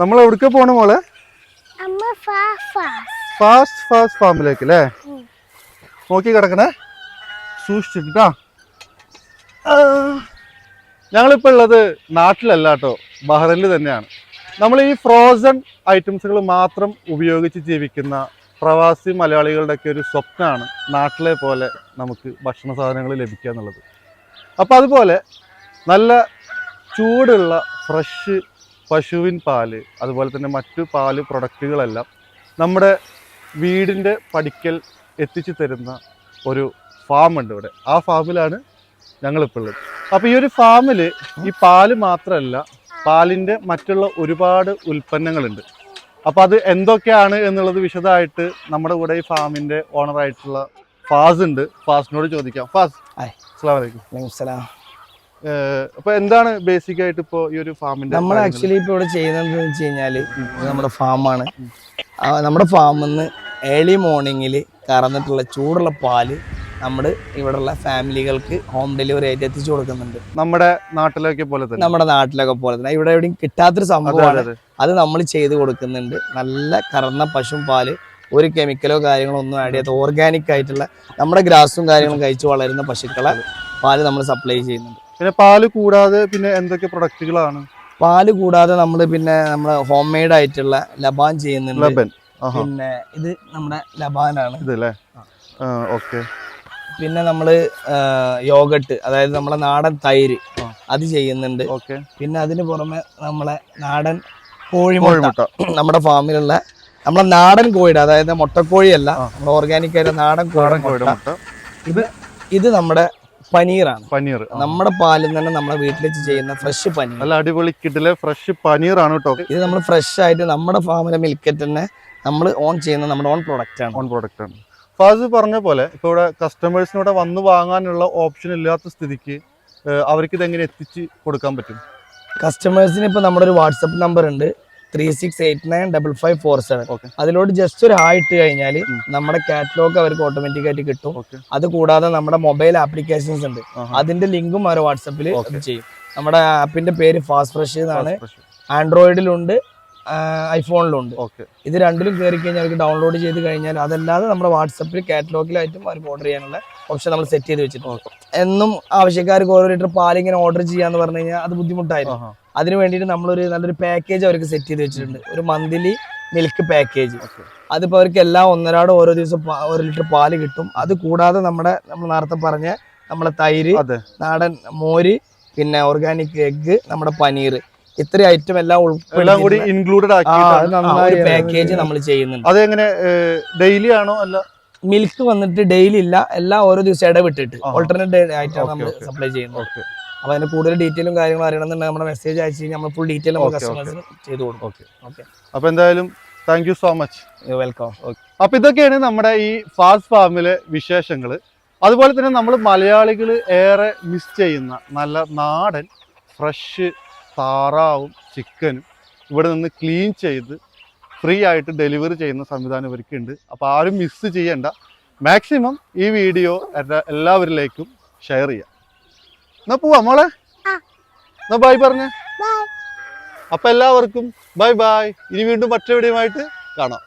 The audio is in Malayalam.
നമ്മൾ എവിടേക്ക് പോണ മോളെ? ഫാസ്റ്റ് ഫാമിലേക്ക് അല്ലേ? നോക്കി കിടക്കണേ, സൂക്ഷിച്ചിട്ടാ. ഞങ്ങളിപ്പോൾ ഉള്ളത് നാട്ടിലല്ല കേട്ടോ, ബഹ്റൈനിൽ തന്നെയാണ്. നമ്മൾ ഈ ഫ്രോസൺ ഐറ്റംസുകൾ മാത്രം ഉപയോഗിച്ച് ജീവിക്കുന്ന പ്രവാസി മലയാളികളുടെയൊക്കെ ഒരു സ്വപ്നമാണ് നാട്ടിലെ പോലെ നമുക്ക് ഭക്ഷണ സാധനങ്ങൾ ലഭിക്കുക എന്നുള്ളത്. അപ്പോൾ അതുപോലെ നല്ല ചൂടുള്ള ഫ്രഷ് പശുവിൻ പാല്, അതുപോലെ തന്നെ മറ്റു പാല് പ്രൊഡക്റ്റുകളെല്ലാം നമ്മുടെ വീടിൻ്റെ പടിക്കൽ എത്തിച്ചു തരുന്ന ഒരു ഫാമുണ്ട് ഇവിടെ. ആ ഫാമിലാണ് ഞങ്ങളിപ്പോൾ ഉള്ളത്. അപ്പോൾ ഈ ഒരു ഫാമിൽ ഈ പാല് മാത്രമല്ല, പാലിൻ്റെ മറ്റുള്ള ഒരുപാട് ഉൽപ്പന്നങ്ങളുണ്ട്. അപ്പോൾ അത് എന്തൊക്കെയാണ് എന്നുള്ളത് വിശദമായിട്ട് നമ്മുടെ കൂടെ ഈ ഫാമിൻ്റെ ഓണറായിട്ടുള്ള ഫാസ് ഉണ്ട്. ഫാസിനോട് ചോദിക്കാം. ഫാസ്, അസ്സലാമു അലൈക്കും. അപ്പോൾ എന്താണ് ബേസിക് ആയിട്ട് ഇപ്പോൾ ഈ ഒരു ഫാമിൻ്റെ? നമ്മൾ ആക്ച്വലി ഇപ്പോൾ ഇവിടെ ചെയ്യുന്നതെന്ന് വെച്ച് കഴിഞ്ഞാൽ നമ്മുടെ ഫാമാണ്. നമ്മുടെ ഫാമിൽ നിന്ന് ഏർലി മോർണിംഗിൽ കറന്നിട്ടുള്ള ചൂടുള്ള പാല് നമ്മുടെ ഇവിടെയുള്ള ഫാമിലികൾക്ക് ഹോം ഡെലിവറി ആയിട്ട് എത്തിച്ചു കൊടുക്കുന്നുണ്ട്. നമ്മുടെ നാട്ടിലൊക്കെ പോലെ തന്നെ ഇവിടെ എവിടെയും കിട്ടാത്തൊരു സംഭവമാണ്. അത് നമ്മൾ ചെയ്ത് കൊടുക്കുന്നുണ്ട്. നല്ല കറന്ന പശു പാല്, ഒരു കെമിക്കലോ കാര്യങ്ങളോ ഒന്നും ആഡ് ചെയ്യാത്ത ഓർഗാനിക് ആയിട്ടുള്ള നമ്മുടെ ഗ്രാസും കാര്യങ്ങളും കഴിച്ച് വളരുന്ന പശുക്കളെ പാല് നമ്മൾ സപ്ലൈ ചെയ്യുന്നുണ്ട്. പിന്നെ പാല് കൂടാതെ പിന്നെ എന്തൊക്കെ പ്രൊഡക്റ്റുകളാണ്? പാല് കൂടാതെ നമ്മൾ പിന്നെ നമ്മുടെ ഹോം മെയ്ഡ് ആയിട്ടുള്ള ലബാൻ ചെയ്യുന്നുണ്ട്. പിന്നെ ഇത് നമ്മുടെ ലബാനാണ് ഇതല്ലേ? ഓക്കെ. പിന്നെ നമ്മള് യോഗട്ട്, അതായത് നമ്മളെ നാടൻ തൈര്, അത് ചെയ്യുന്നുണ്ട്. പിന്നെ അതിന് പുറമെ നമ്മളെ നാടൻ കോഴിമുട്ട, നമ്മുടെ ഫാമിലുള്ള നമ്മളെ നാടൻ കോഴിയുടെ, അതായത് മുട്ടക്കോഴിയല്ല, നമ്മുടെ ഓർഗാനിക് ആയിട്ട് നാടൻ കോഴിമുട്ട. ഇത് നമ്മുടെ പനീറാണ്. പനീർ നമ്മുടെ പാലിൽ തന്നെ നമ്മളെ വീട്ടിൽ വെച്ച് ചെയ്യുന്ന ഫ്രഷ് പനീർ. നല്ല അടിപൊളി കിടിലെ ഫ്രഷ് പനീറാണ് കേട്ടോ. ഇത് നമ്മൾ ഫ്രഷ് ആയിട്ട് നമ്മുടെ ഫാമിലെ മിൽക്കറ്റ് തന്നെ നമ്മൾ ഓൺ ചെയ്യുന്ന നമ്മുടെ ഓൺ പ്രൊഡക്റ്റ് ആണ്. ഫാസ് പറഞ്ഞ പോലെ ഇപ്പോൾ ഇവിടെ കസ്റ്റമേഴ്സിനൂടെ വന്ന് വാങ്ങാനുള്ള ഓപ്ഷൻ ഇല്ലാത്ത സ്ഥിതിക്ക് അവർക്ക് ഇതെങ്ങനെ എത്തിച്ച് കൊടുക്കാൻ പറ്റും? കസ്റ്റമേഴ്സിന് ഇപ്പോൾ നമ്മുടെ ഒരു വാട്സപ്പ് നമ്പർ ഉണ്ട്, 36895547. അതിലോട്ട് ജസ്റ്റ് ഒരു ഹായ് ഇട്ട് കഴിഞ്ഞാൽ നമ്മുടെ കാറ്റലോഗ് അവർക്ക് ഓട്ടോമാറ്റിക് ആയിട്ട് കിട്ടും. അത് കൂടാതെ നമ്മുടെ മൊബൈൽ ആപ്ലിക്കേഷൻസ് ഉണ്ട്, അതിന്റെ ലിങ്കും അവർ വാട്സപ്പിൽ ചെയ്യും. നമ്മുടെ ആപ്പിന്റെ പേര് ഫാസ്റ്റ് ഫ്രഷ് എന്നാണ്. ആൻഡ്രോയിഡിലുണ്ട്, ഐഫോണിലുണ്ട്. ഇത് രണ്ടിലും കയറി കഴിഞ്ഞാൽ അവർക്ക് ഡൗൺലോഡ് ചെയ്ത് കഴിഞ്ഞാൽ അതല്ലാതെ നമ്മുടെ വാട്സപ്പിൽ കാറ്റലോഗിലായിട്ടും അവർക്ക് ഓർഡർ ചെയ്യാനുള്ള ഓപ്ഷൻ നമ്മൾ സെറ്റ് ചെയ്ത് വെച്ചിട്ടുണ്ട്. എന്നും ആവശ്യക്കാർക്ക് ഓരോ ലിറ്റർ പാലിങ്ങനെ ഓർഡർ ചെയ്യാന്ന് പറഞ്ഞു കഴിഞ്ഞാൽ അത് ബുദ്ധിമുട്ടായിരുന്നു. അതിന് വേണ്ടിയിട്ട് നമ്മളൊരു നല്ലൊരു പാക്കേജ് അവർക്ക് സെറ്റ് ചെയ്ത് വെച്ചിട്ടുണ്ട്, ഒരു മന്ത്ലി മിൽക്ക് പാക്കേജ്. അതിപ്പോൾ അവർക്ക് എല്ലാം ഒന്നരാട് ഓരോ ദിവസം 1 ലിറ്റർ പാല് കിട്ടും. അത് കൂടാതെ നമ്മൾ നേരത്തെ പറഞ്ഞ നമ്മളെ തൈര്, നാടൻ മോര്, പിന്നെ ഓർഗാനിക് എഗ്ഗ്, നമ്മുടെ പനീർ, ഇത്രയും ഐറ്റം എല്ലാം കൂടി ഇൻക്ലൂഡഡ് ആക്കി പാക്കേജ് നമ്മൾ ചെയ്യുന്നുണ്ട്. അതെങ്ങനെ ഡെയിലി ആണോ? അല്ല, മിൽക്ക് വന്നിട്ട് ഡെയിലി ഇല്ല, എല്ലാം ഓരോ ദിവസം ഇടവിട്ടിട്ട് ഓൾട്ടർനേറ്റ് ആയിട്ടാണ് നമ്മൾ സപ്ലൈ ചെയ്യുന്നത്. അപ്പൊ അതിന് കൂടുതൽ ഡീറ്റെയിലും കാര്യങ്ങളും അറിയണമെന്നുണ്ടെങ്കിൽ നമ്മുടെ മെസ്സേജ് അയച്ചു കഴിഞ്ഞാൽ നമ്മൾ ഫുൾ ഡീറ്റെയിൽ നമ്മൾ കസ്റ്റമേഴ്സിന് ചെയ്തു കൊടുക്കും. അപ്പൊ എന്തായാലും thank you so much. Welcome. അപ്പൊ ഇതൊക്കെയാണ് നമ്മുടെ ഈ ഫാസ്റ്റ് ഫാമിലെ വിശേഷങ്ങൾ. അതുപോലെ തന്നെ നമ്മൾ മലയാളികൾ ഏറെ മിസ് ചെയ്യുന്ന നല്ല നാടൻ ഫ്രഷ് താറാവും ചിക്കനും ഇവിടെ നിന്ന് ക്ലീൻ ചെയ്ത് ഫ്രീ ആയിട്ട് ഡെലിവറി ചെയ്യുന്ന സംവിധാനം ഇവർക്കുണ്ട്. അപ്പോൾ ആരും മിസ് ചെയ്യണ്ട. മാക്സിമം ഈ വീഡിയോ എല്ലാവരിലേക്കും ഷെയർ ചെയ്യാം. എന്നാ പോവാ മോളെ, എന്നാ ബൈ പറഞ്ഞേ. അപ്പം എല്ലാവർക്കും ബൈ ബൈ. ഇനി വീണ്ടും മറ്റേ വീഡിയോയുമായിട്ട് കാണാം.